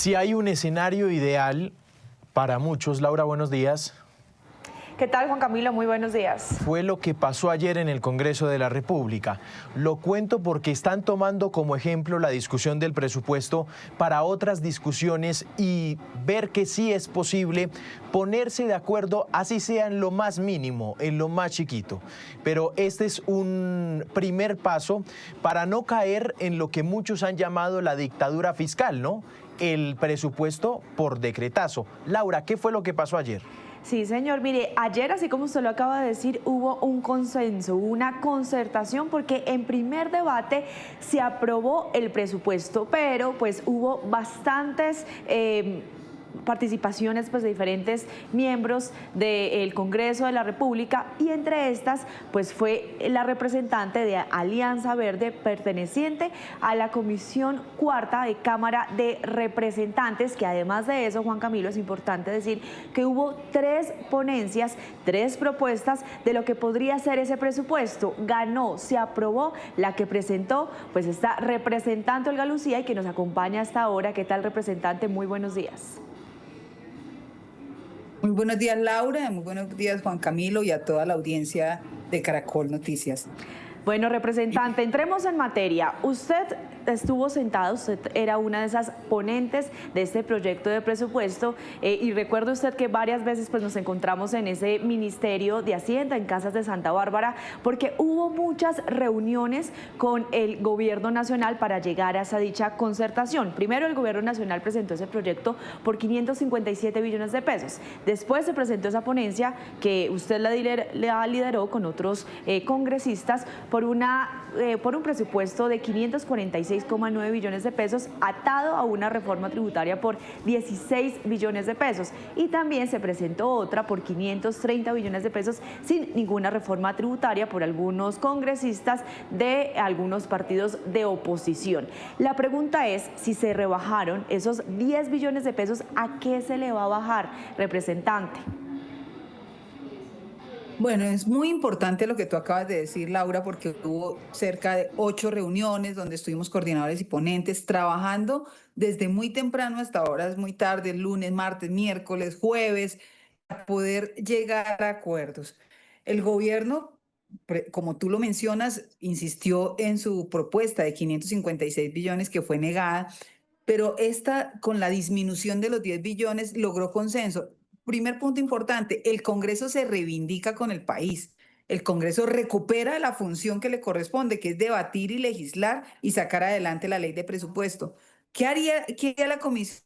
Si hay un escenario ideal para muchos, Laura, buenos días. ¿Qué tal, Juan Camilo? Muy buenos días. Fue lo que pasó ayer en el Congreso de la República. Lo cuento porque están tomando como ejemplo la discusión del presupuesto para otras discusiones y ver que sí es posible ponerse de acuerdo, así sea en lo más mínimo, en lo más chiquito. Pero este es un primer paso para no caer en lo que muchos han llamado la dictadura fiscal, ¿no? El presupuesto por decretazo. Laura, ¿qué fue lo que pasó ayer? Sí, señor. Mire, ayer, así como usted lo acaba de decir, hubo un consenso, una concertación, porque en primer debate se aprobó el presupuesto, pero pues hubo bastantes participaciones pues, de diferentes miembros del Congreso de la República, y entre estas pues fue la representante de Alianza Verde perteneciente a la Comisión Cuarta de Cámara de Representantes, que además de eso, Juan Camilo, es importante decir que hubo 3 ponencias, 3 propuestas de lo que podría ser ese presupuesto. Ganó, se aprobó la que presentó pues esta representante Olga Lucía, y que nos acompaña hasta ahora. ¿Qué tal, representante? Muy buenos días. Muy buenos días, Laura, muy buenos días, Juan Camilo, y a toda la audiencia de Caracol Noticias. Bueno, representante, entremos en materia. Usted estuvo sentado, usted era una de esas ponentes de este proyecto de presupuesto, y recuerda usted que varias veces pues, nos encontramos en ese Ministerio de Hacienda, en Casas de Santa Bárbara, porque hubo muchas reuniones con el Gobierno Nacional para llegar a esa dicha concertación. Primero, el Gobierno Nacional presentó ese proyecto por 557 billones de pesos. Después se presentó esa ponencia que usted la lideró con otros congresistas por un presupuesto de 546,9 billones de pesos atado a una reforma tributaria por 16 billones de pesos. Y también se presentó otra por 530 billones de pesos sin ninguna reforma tributaria por algunos congresistas de algunos partidos de oposición. La pregunta es, si se rebajaron esos 10 billones de pesos, ¿a qué se le va a bajar, representante? Bueno, es muy importante lo que tú acabas de decir, Laura, porque hubo cerca de 8 reuniones donde estuvimos coordinadores y ponentes trabajando desde muy temprano hasta horas muy tarde, lunes, martes, miércoles, jueves, para poder llegar a acuerdos. El gobierno, como tú lo mencionas, insistió en su propuesta de 556 billones que fue negada, pero esta, con la disminución de los 10 billones, logró consenso. Primer punto importante, el Congreso se reivindica con el país. El Congreso recupera la función que le corresponde, que es debatir y legislar y sacar adelante la ley de presupuesto. ¿Qué haría la Comisión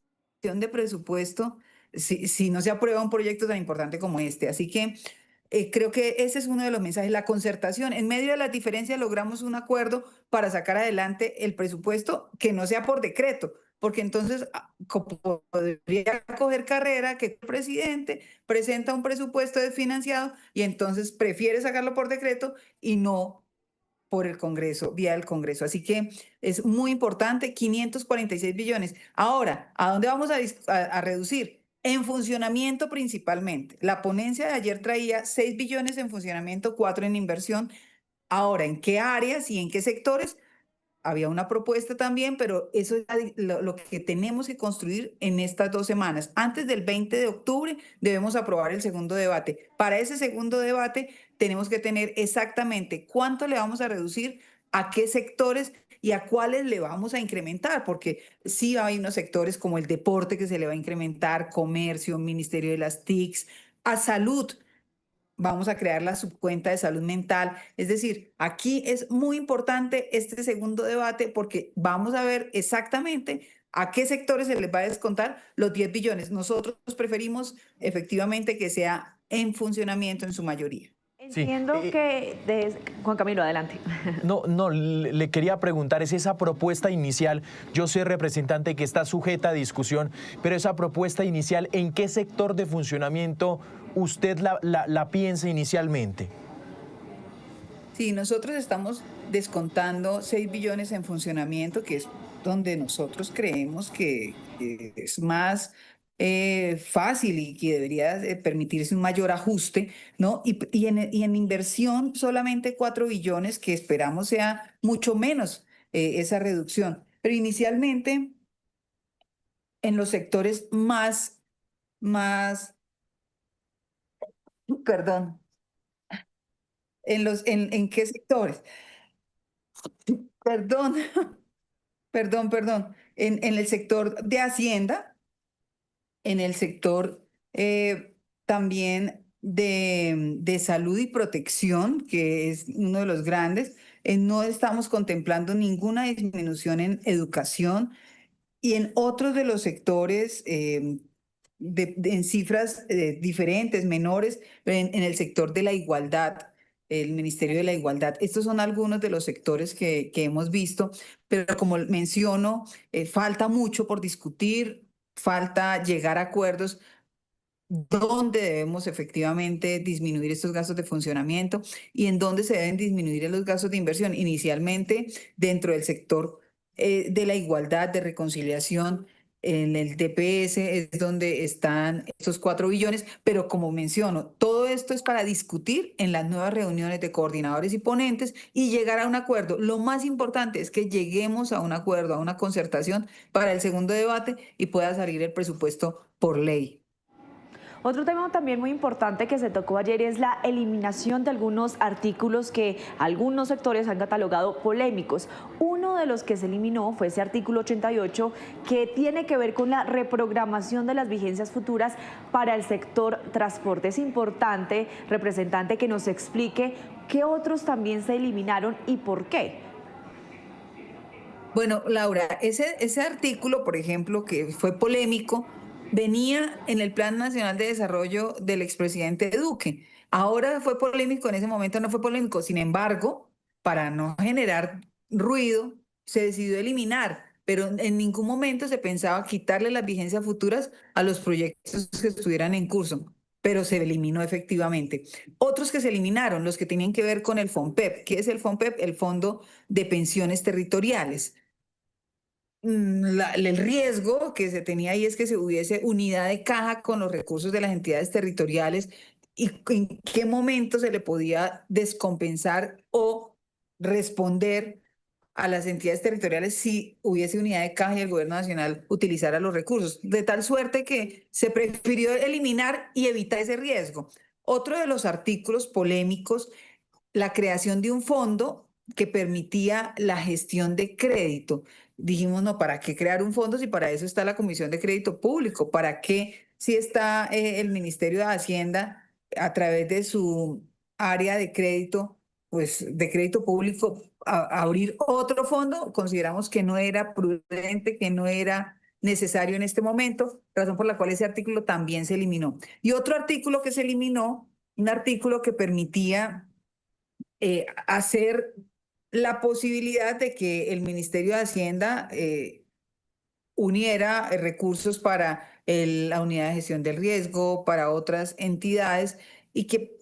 de Presupuesto si no se aprueba un proyecto tan importante como este? Así que creo que ese es uno de los mensajes, la concertación. En medio de las diferencias logramos un acuerdo para sacar adelante el presupuesto que no sea por decreto, porque entonces podría coger carrera que el presidente presenta un presupuesto desfinanciado y entonces prefiere sacarlo por decreto y no por el Congreso, vía el Congreso. Así que es muy importante, 546 billones. Ahora, ¿a dónde vamos a reducir? En funcionamiento principalmente. La ponencia de ayer traía 6 billones en funcionamiento, 4 en inversión. Ahora, ¿en qué áreas y en qué sectores? Había una propuesta también, pero eso es lo que tenemos que construir en estas 2 semanas. Antes del 20 de octubre debemos aprobar el segundo debate. Para ese segundo debate tenemos que tener exactamente cuánto le vamos a reducir, a qué sectores y a cuáles le vamos a incrementar, porque sí hay unos sectores como el deporte que se le va a incrementar, comercio, Ministerio de las TICs, a salud. Vamos a crear la subcuenta de salud mental. Es decir, aquí es muy importante este segundo debate porque vamos a ver exactamente a qué sectores se les va a descontar los 10 billones. Nosotros preferimos efectivamente que sea en funcionamiento en su mayoría. Sí, Entiendo que... Juan Camilo, adelante. No, le quería preguntar, es esa propuesta inicial, yo soy representante que está sujeta a discusión, pero esa propuesta inicial, ¿en qué sector de funcionamiento usted la piensa inicialmente? Sí, nosotros estamos descontando 6 billones en funcionamiento, que es donde nosotros creemos que es más fácil y que debería permitirse un mayor ajuste, ¿no? Y en inversión solamente 4 billones, que esperamos sea mucho menos esa reducción. Pero inicialmente en los sectores más, perdón, ¿en qué sectores? Perdón, perdón, en el sector de Hacienda, en el sector también de salud y protección, que es uno de los grandes. No estamos contemplando ninguna disminución en educación y en otros de los sectores en cifras diferentes, menores, pero en el sector de la igualdad, el Ministerio de la Igualdad. Estos son algunos de los sectores que hemos visto, pero como menciono, falta mucho por discutir, falta llegar a acuerdos dónde debemos efectivamente disminuir estos gastos de funcionamiento y en dónde se deben disminuir los gastos de inversión. Inicialmente, dentro del sector de la igualdad, de reconciliación, en el TPS es donde están estos 4 billones, pero como menciono, todo esto es para discutir en las nuevas reuniones de coordinadores y ponentes y llegar a un acuerdo. Lo más importante es que lleguemos a un acuerdo, a una concertación para el segundo debate y pueda salir el presupuesto por ley. Otro tema también muy importante que se tocó ayer es la eliminación de algunos artículos que algunos sectores han catalogado polémicos. Uno de los que se eliminó fue ese artículo 88 que tiene que ver con la reprogramación de las vigencias futuras para el sector transporte. Es importante, representante, que nos explique qué otros también se eliminaron y por qué. Bueno, Laura, ese artículo, por ejemplo, que fue polémico, venía en el Plan Nacional de Desarrollo del expresidente Duque. Ahora fue polémico, en ese momento no fue polémico. Sin embargo, para no generar ruido, se decidió eliminar, pero en ningún momento se pensaba quitarle las vigencias futuras a los proyectos que estuvieran en curso, pero se eliminó efectivamente. Otros que se eliminaron, los que tenían que ver con el FONPEP. ¿Qué es el FONPEP? El Fondo de Pensiones Territoriales. El riesgo que se tenía ahí es que se hubiese unidad de caja con los recursos de las entidades territoriales y en qué momento se le podía descompensar o responder a las entidades territoriales si hubiese unidad de caja y el gobierno nacional utilizara los recursos, de tal suerte que se prefirió eliminar y evitar ese riesgo. Otro de los artículos polémicos, la creación de un fondo que permitía la gestión de crédito. Dijimos, no, ¿para qué crear un fondo si para eso está la Comisión de Crédito Público? ¿Para qué si está el Ministerio de Hacienda a través de su área de crédito, pues de crédito público, abrir otro fondo? Consideramos que no era prudente, que no era necesario en este momento, razón por la cual ese artículo también se eliminó. Y otro artículo que se eliminó, un artículo que permitía hacer la posibilidad de que el Ministerio de Hacienda uniera recursos para la unidad de gestión del riesgo, para otras entidades, y que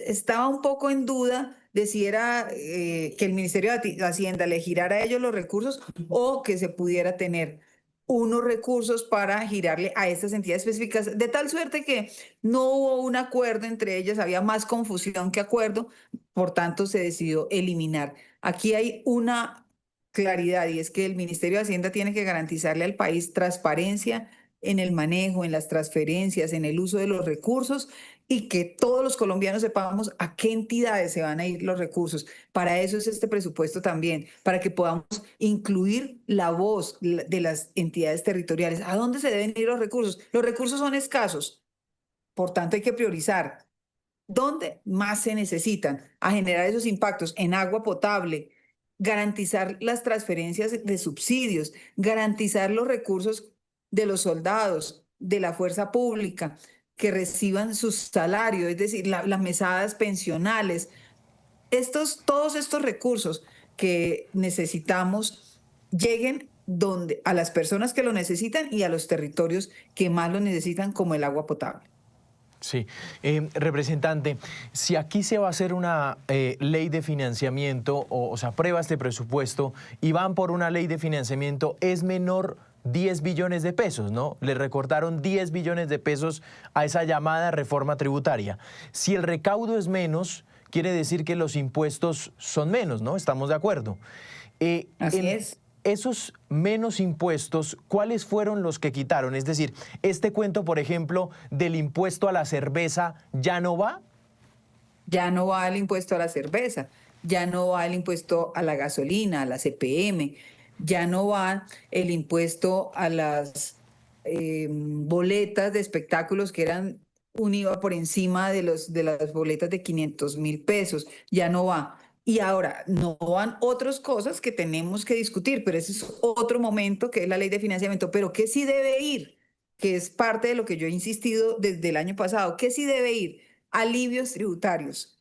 estaba un poco en duda de si era que el Ministerio de Hacienda le girara a ellos los recursos o que se pudiera tener unos recursos para girarle a estas entidades específicas, de tal suerte que no hubo un acuerdo entre ellas, había más confusión que acuerdo, por tanto se decidió eliminar. Aquí hay una claridad y es que el Ministerio de Hacienda tiene que garantizarle al país transparencia en el manejo, en las transferencias, en el uso de los recursos y que todos los colombianos sepamos a qué entidades se van a ir los recursos. Para eso es este presupuesto también, para que podamos incluir la voz de las entidades territoriales. ¿A dónde se deben ir los recursos? Los recursos son escasos, por tanto hay que priorizar. ¿Dónde más se necesitan? A generar esos impactos en agua potable, garantizar las transferencias de subsidios, garantizar los recursos de los soldados, de la fuerza pública, que reciban sus salarios, es decir, las mesadas pensionales. Todos estos recursos que necesitamos lleguen a las personas que lo necesitan y a los territorios que más lo necesitan, como el agua potable. Sí, representante, si aquí se va a hacer una ley de financiamiento o se aprueba este presupuesto y van por una ley de financiamiento, es menor 10 billones de pesos, ¿no? Le recortaron 10 billones de pesos a esa llamada reforma tributaria. Si el recaudo es menos, quiere decir que los impuestos son menos, ¿no? Estamos de acuerdo. Así es. esos menos impuestos, ¿cuáles fueron los que quitaron? Es decir, este cuento, por ejemplo, del impuesto a la cerveza, ¿ya no va? Ya no va el impuesto a la cerveza, ya no va el impuesto a la gasolina, a la CPM, ya no va el impuesto a las boletas de espectáculos que eran un IVA por encima de las boletas de 500.000 pesos, ya no va. Y ahora, no van otras cosas que tenemos que discutir, pero ese es otro momento que es la ley de financiamiento, pero ¿qué sí debe ir? Que es parte de lo que yo he insistido desde el año pasado, ¿qué sí debe ir? Alivios tributarios,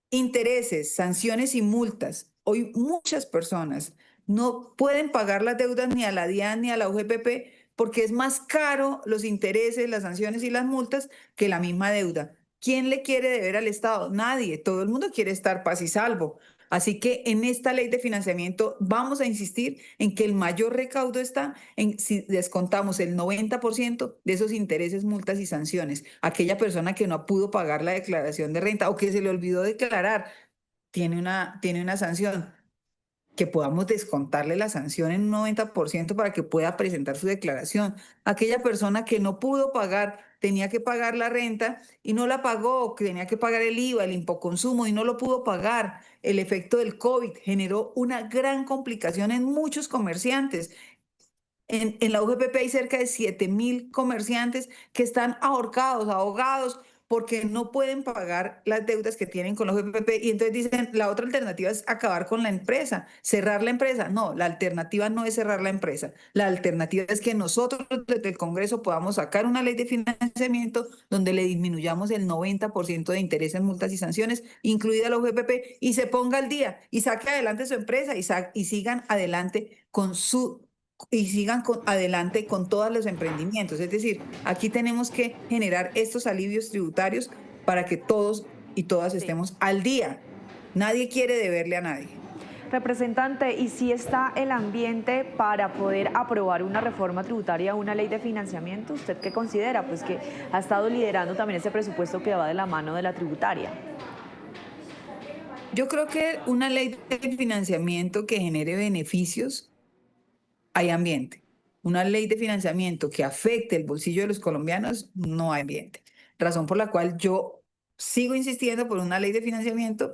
intereses, sanciones y multas. Hoy muchas personas no pueden pagar las deudas ni a la DIAN ni a la UGPP porque es más caro los intereses, las sanciones y las multas que la misma deuda. ¿Quién le quiere deber al Estado? Nadie. Todo el mundo quiere estar paz y salvo. Así que en esta ley de financiamiento vamos a insistir en que el mayor recaudo está en si descontamos el 90% de esos intereses, multas y sanciones. Aquella persona que no pudo pagar la declaración de renta o que se le olvidó declarar tiene una sanción, que podamos descontarle la sanción en un 90% para que pueda presentar su declaración. Aquella persona que no pudo pagar, tenía que pagar la renta y no la pagó, que tenía que pagar el IVA, el impoconsumo y no lo pudo pagar. El efecto del COVID generó una gran complicación en muchos comerciantes. En la UGPP hay cerca de 7.000 comerciantes que están ahorcados, ahogados, porque no pueden pagar las deudas que tienen con la UGPP. Y entonces dicen, la otra alternativa es acabar con la empresa, cerrar la empresa. No, la alternativa no es cerrar la empresa. La alternativa es que nosotros desde el Congreso podamos sacar una ley de financiamiento donde le disminuyamos el 90% de intereses, multas y sanciones, incluida la UGPP, y se ponga al día y saque adelante su empresa y sigan adelante con adelante con todos los emprendimientos. Es decir, aquí tenemos que generar estos alivios tributarios para que todos y todas estemos al día. Nadie quiere deberle a nadie. Representante, ¿y si está el ambiente para poder aprobar una reforma tributaria, una ley de financiamiento? ¿Usted qué considera? Pues que ha estado liderando también ese presupuesto que va de la mano de la tributaria. Yo creo que una ley de financiamiento que genere beneficios, hay ambiente. Una ley de financiamiento que afecte el bolsillo de los colombianos, no hay ambiente. Razón por la cual yo sigo insistiendo por una ley de financiamiento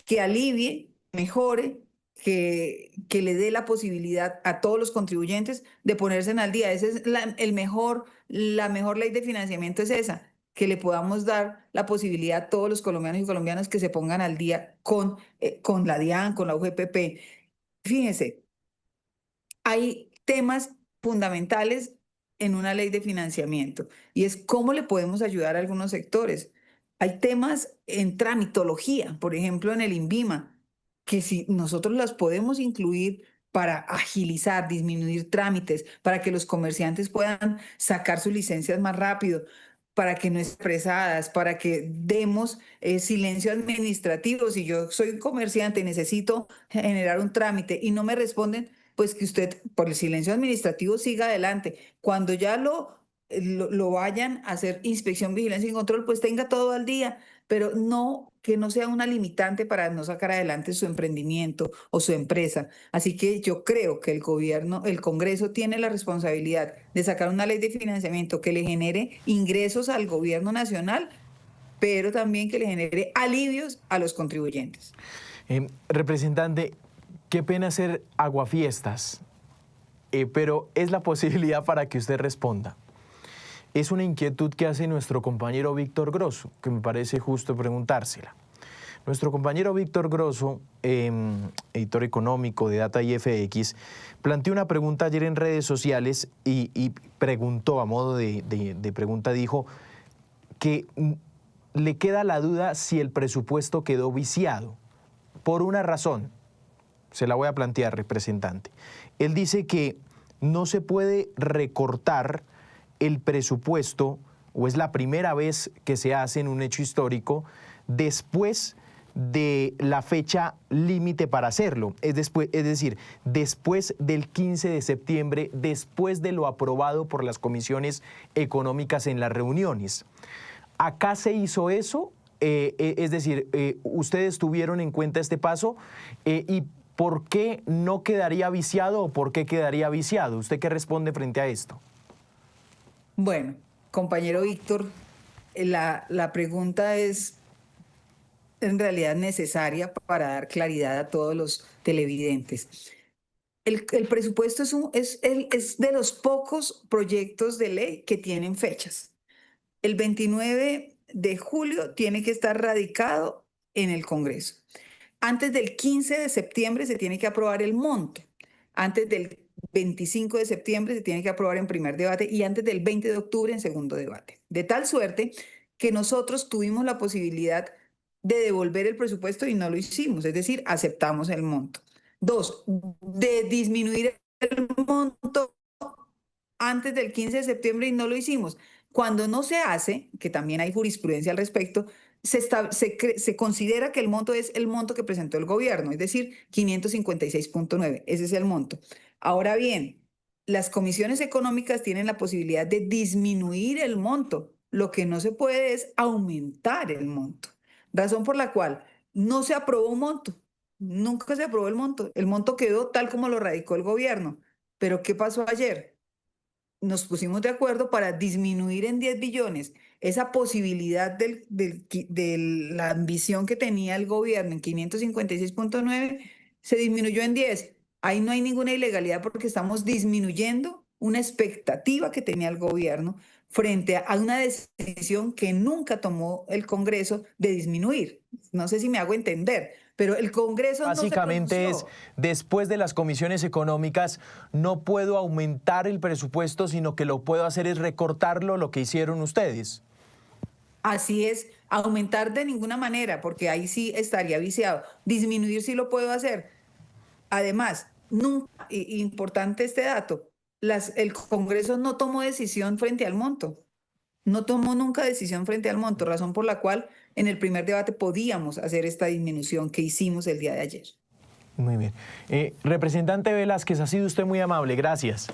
que alivie, mejore, que le dé la posibilidad a todos los contribuyentes de ponerse al día. Esa es la mejor ley de financiamiento es esa, que le podamos dar la posibilidad a todos los colombianos y colombianas que se pongan al día con la DIAN, con la UGPP. Fíjense, hay temas fundamentales en una ley de financiamiento y es cómo le podemos ayudar a algunos sectores. Hay temas en tramitología, por ejemplo, en el INVIMA, que si nosotros las podemos incluir para agilizar, disminuir trámites, para que los comerciantes puedan sacar sus licencias más rápido, para que no expresadas, para que demos silencio administrativo. Si yo soy comerciante y necesito generar un trámite y no me responden, pues que usted por el silencio administrativo siga adelante. Cuando ya lo vayan a hacer inspección, vigilancia y control, pues tenga todo al día, pero no que no sea una limitante para no sacar adelante su emprendimiento o su empresa. Así que yo creo que el gobierno, el Congreso tiene la responsabilidad de sacar una ley de financiamiento que le genere ingresos al gobierno nacional, pero también que le genere alivios a los contribuyentes. Representante, qué pena hacer aguafiestas, pero es la posibilidad para que usted responda. Es una inquietud que hace nuestro compañero Víctor Grosso, que me parece justo preguntársela. Nuestro compañero Víctor Grosso, editor económico de Data IFX, planteó una pregunta ayer en redes sociales y preguntó, a modo de pregunta, dijo que le queda la duda si el presupuesto quedó viciado, por una razón. Se la voy a plantear, representante. Él dice que no se puede recortar el presupuesto, o es la primera vez que se hace en un hecho histórico, después de la fecha límite para hacerlo, es decir, después del 15 de septiembre, después de lo aprobado por las comisiones económicas en las reuniones. ¿Acá se hizo eso? Es decir, ¿ustedes tuvieron en cuenta este paso? Y ¿por qué no quedaría viciado o por qué quedaría viciado? ¿Usted qué responde frente a esto? Bueno, compañero Víctor, la pregunta es en realidad necesaria para dar claridad a todos los televidentes. El presupuesto es de los pocos proyectos de ley que tienen fechas. El 29 de julio tiene que estar radicado en el Congreso. Antes del 15 de septiembre se tiene que aprobar el monto. Antes del 25 de septiembre se tiene que aprobar en primer debate y antes del 20 de octubre en segundo debate. De tal suerte que nosotros tuvimos la posibilidad de devolver el presupuesto y no lo hicimos, es decir, aceptamos el monto. Dos, de disminuir el monto antes del 15 de septiembre y no lo hicimos. Cuando no se hace, que también hay jurisprudencia al respecto, se considera que el monto es el monto que presentó el gobierno, es decir, 556.9, ese es el monto. Ahora bien, las comisiones económicas tienen la posibilidad de disminuir el monto, lo que no se puede es aumentar el monto, razón por la cual no se aprobó un monto, nunca se aprobó el monto quedó tal como lo radicó el gobierno, pero ¿qué pasó ayer? Nos pusimos de acuerdo para disminuir en 10 billones esa posibilidad de la ambición que tenía el gobierno en 556.9, se disminuyó en 10. Ahí no hay ninguna ilegalidad porque estamos disminuyendo una expectativa que tenía el gobierno frente a una decisión que nunca tomó el Congreso de disminuir. No sé si me hago entender, pero el Congreso no se Básicamente es, pronunció. después de las comisiones económicas, no puedo aumentar el presupuesto, sino que lo puedo hacer es recortarlo, lo que hicieron ustedes. Así es, aumentar de ninguna manera, porque ahí sí estaría viciado. Disminuir sí lo puedo hacer. Además, nunca, importante este dato, el Congreso no tomó decisión frente al monto. No tomó nunca decisión frente al monto, razón por la cual en el primer debate podíamos hacer esta disminución que hicimos el día de ayer. Muy bien. Representante Velázquez, ha sido usted muy amable. Gracias.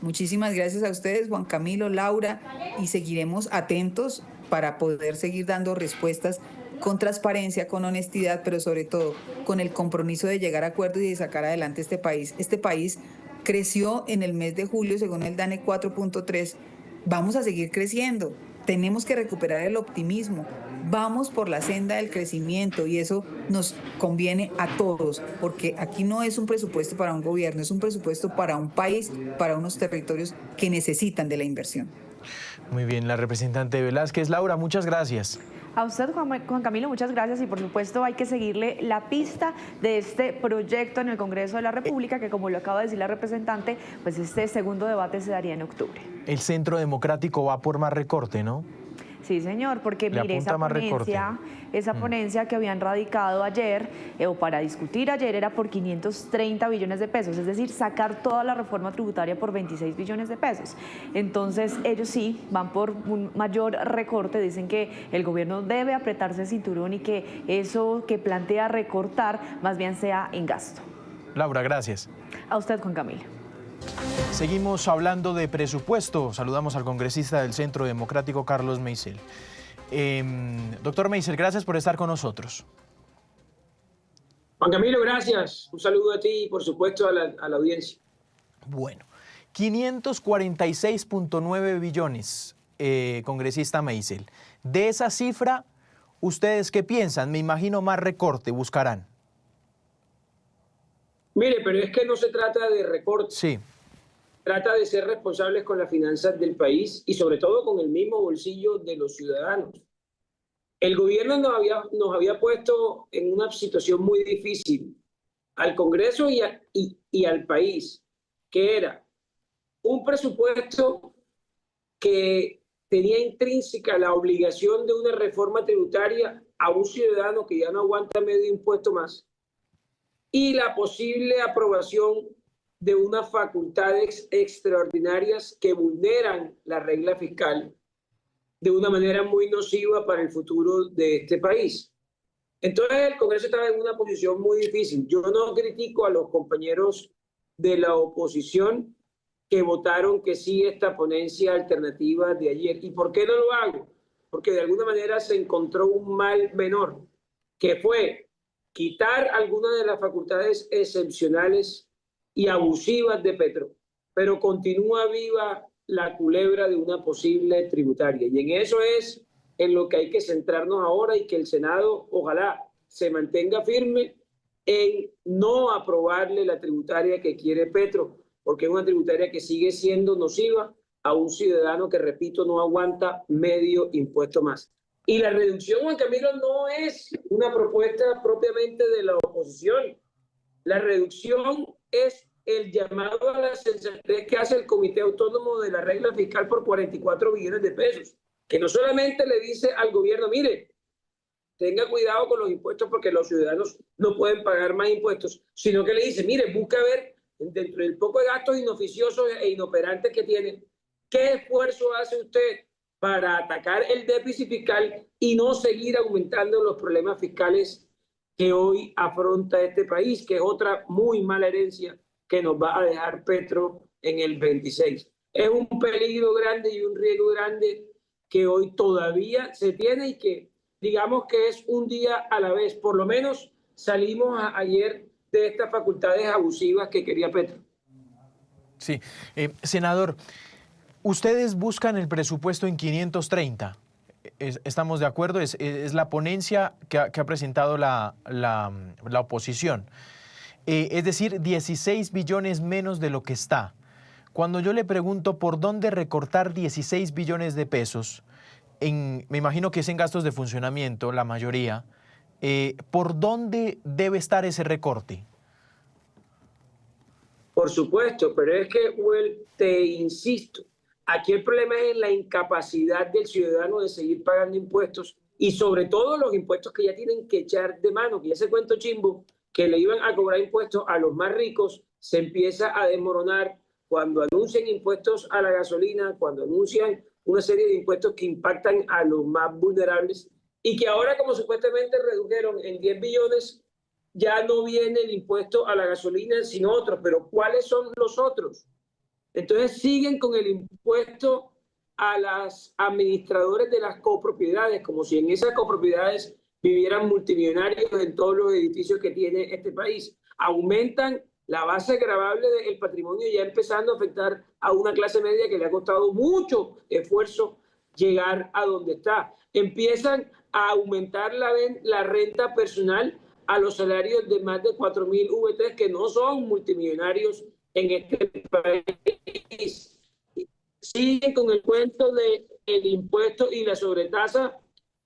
Muchísimas gracias a ustedes, Juan Camilo, Laura, y seguiremos atentos para poder seguir dando respuestas con transparencia, con honestidad, pero sobre todo con el compromiso de llegar a acuerdos y de sacar adelante este país. Este país creció en el mes de julio, según el DANE, 4.3. Vamos a seguir creciendo. Tenemos que recuperar el optimismo. Vamos por la senda del crecimiento y eso nos conviene a todos, porque aquí no es un presupuesto para un gobierno, es un presupuesto para un país, para unos territorios que necesitan de la inversión. Muy bien, la representante Velázquez. Laura, muchas gracias. A usted, Juan Camilo, muchas gracias y por supuesto hay que seguirle la pista de este proyecto en el Congreso de la República que, como lo acaba de decir la representante, pues este segundo debate se daría en octubre. El Centro Democrático va por más recorte, ¿no? Sí, señor, porque mire, esa ponencia que habían radicado ayer o para discutir ayer era por 530 billones de pesos, es decir, sacar toda la reforma tributaria por 26 billones de pesos. Entonces, ellos sí van por un mayor recorte, dicen que el gobierno debe apretarse el cinturón y que eso que plantea recortar más bien sea en gasto. Laura, gracias. A usted, Juan Camilo. Seguimos hablando de presupuesto. Saludamos al congresista del Centro Democrático, Carlos Meisel. Doctor Meisel, gracias por estar con nosotros. Juan Camilo, gracias. Un saludo a ti y, por supuesto, a la audiencia. Bueno, 546.9 billones, congresista Meisel. De esa cifra, ¿ustedes qué piensan? Me imagino más recorte buscarán. Mire, pero es que no se trata de recorte. Sí. Trata de ser responsables con las finanzas del país y sobre todo con el mismo bolsillo de los ciudadanos. El gobierno nos había puesto en una situación muy difícil al Congreso y al país, que era un presupuesto que tenía intrínseca la obligación de una reforma tributaria a un ciudadano que ya no aguanta medio impuesto más y la posible aprobación de unas facultades extraordinarias que vulneran la regla fiscal de una manera muy nociva para el futuro de este país. Entonces el Congreso estaba en una posición muy difícil. Yo no critico a los compañeros de la oposición que votaron que sí esta ponencia alternativa de ayer. ¿Y por qué no lo hago? Porque de alguna manera se encontró un mal menor, que fue quitar algunas de las facultades excepcionales y abusivas de Petro, pero continúa viva la culebra de una posible tributaria. Y en eso es en lo que hay que centrarnos ahora, y que el Senado ojalá se mantenga firme en no aprobarle la tributaria que quiere Petro, porque es una tributaria que sigue siendo nociva a un ciudadano que, repito, no aguanta medio impuesto más. Y la reducción, Juan Camilo, no es una propuesta propiamente de la oposición. La reducción es el llamado a la sensatez que hace el Comité Autónomo de la Regla Fiscal por 44 billones de pesos, que no solamente le dice al gobierno, mire, tenga cuidado con los impuestos porque los ciudadanos no pueden pagar más impuestos, sino que le dice, mire, busca ver dentro del poco de gastos inoficiosos e inoperantes que tiene, ¿qué esfuerzo hace usted para atacar el déficit fiscal y no seguir aumentando los problemas fiscales que hoy afronta este país, que es otra muy mala herencia que nos va a dejar Petro en el 26? Es un peligro grande y un riesgo grande que hoy todavía se tiene, y que digamos que es un día a la vez. Por lo menos salimos ayer de estas facultades abusivas que quería Petro. Sí, senador, ustedes buscan el presupuesto en 530. ¿Estamos de acuerdo? Es la ponencia que ha presentado la oposición. Es decir, 16 billones menos de lo que está. Cuando yo le pregunto por dónde recortar 16 billones de pesos, me imagino que es en gastos de funcionamiento, la mayoría, ¿por dónde debe estar ese recorte? Por supuesto, pero es que, Well, te insisto, aquí el problema es en la incapacidad del ciudadano de seguir pagando impuestos, y sobre todo los impuestos que ya tienen que echar de mano, que ya ese cuento chimbo que le iban a cobrar impuestos a los más ricos se empieza a desmoronar cuando anuncian impuestos a la gasolina, cuando anuncian una serie de impuestos que impactan a los más vulnerables, y que ahora, como supuestamente redujeron en 10 billones, ya no viene el impuesto a la gasolina, sino otros. Pero ¿cuáles son los otros? Entonces siguen con el impuesto a los administradores de las copropiedades, como si en esas copropiedades vivieran multimillonarios en todos los edificios que tiene este país. Aumentan la base gravable del patrimonio, ya empezando a afectar a una clase media que le ha costado mucho esfuerzo llegar a donde está. Empiezan a aumentar la renta personal a los salarios de más de 4.000 VT, que no son multimillonarios en este país. Siguen con el cuento del impuesto y la sobretasa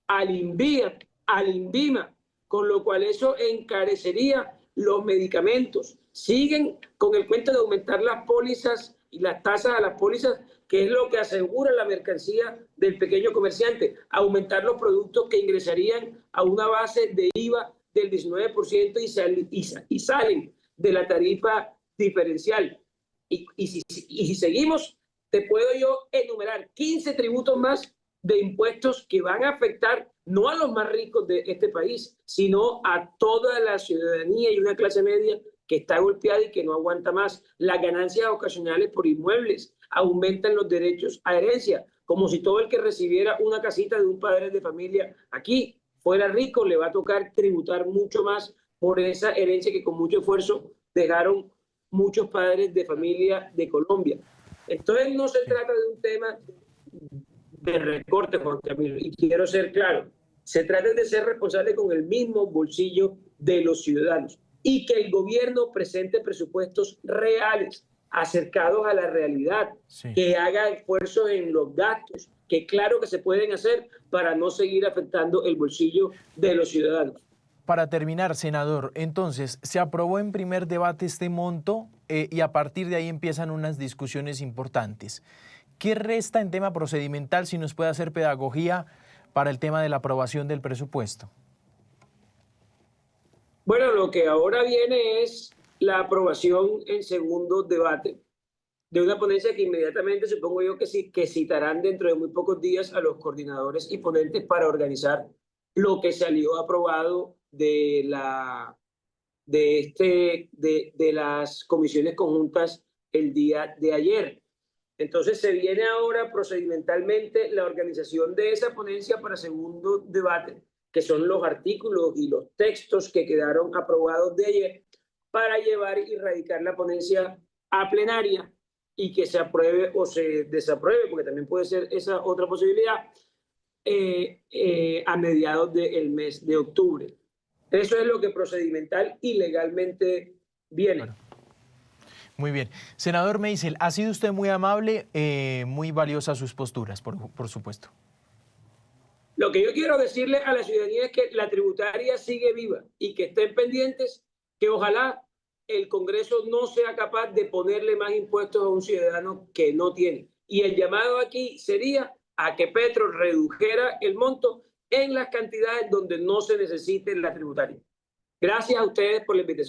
al INVIMA, con lo cual eso encarecería los medicamentos. Siguen con el cuento de aumentar las pólizas y las tasas a las pólizas, que es lo que asegura la mercancía del pequeño comerciante. Aumentar los productos que ingresarían a una base de IVA del 19% y salen de la tarifa diferencial. Y si seguimos, te puedo yo enumerar 15 tributos más de impuestos que van a afectar no a los más ricos de este país, sino a toda la ciudadanía y una clase media que está golpeada y que no aguanta más. Las ganancias ocasionales por inmuebles aumentan los derechos a herencia, como si todo el que recibiera una casita de un padre de familia aquí fuera rico, le va a tocar tributar mucho más por esa herencia que con mucho esfuerzo dejaron muchos padres de familia de Colombia. Entonces no se trata de un tema de recorte, Juan Camilo, y quiero ser claro, se trata de ser responsable con el mismo bolsillo de los ciudadanos, y que el gobierno presente presupuestos reales, acercados a la realidad, sí, que haga esfuerzos en los gastos, que claro que se pueden hacer para no seguir afectando el bolsillo de los ciudadanos. Para terminar, senador, entonces, se aprobó en primer debate este monto y a partir de ahí empiezan unas discusiones importantes. ¿Qué resta en tema procedimental, si nos puede hacer pedagogía para el tema de la aprobación del presupuesto? Bueno, lo que ahora viene es la aprobación en segundo debate de una ponencia que inmediatamente supongo yo que citarán dentro de muy pocos días a los coordinadores y ponentes para organizar lo que salió aprobado de las comisiones conjuntas el día de ayer. Entonces se viene ahora procedimentalmente la organización de esa ponencia para segundo debate, que son los artículos y los textos que quedaron aprobados de ayer, para llevar y radicar la ponencia a plenaria y que se apruebe o se desapruebe, porque también puede ser esa otra posibilidad, a mediados del mes de octubre. Eso es lo que procedimental y legalmente viene. Bueno. Muy bien. Senador Meisel, ha sido usted muy amable, muy valiosa sus posturas, por supuesto. Lo que yo quiero decirle a la ciudadanía es que la tributaria sigue viva y que estén pendientes, que ojalá el Congreso no sea capaz de ponerle más impuestos a un ciudadano que no tiene. Y el llamado aquí sería a que Petro redujera el monto en las cantidades donde no se necesite la tributaria. Gracias a ustedes por la invitación.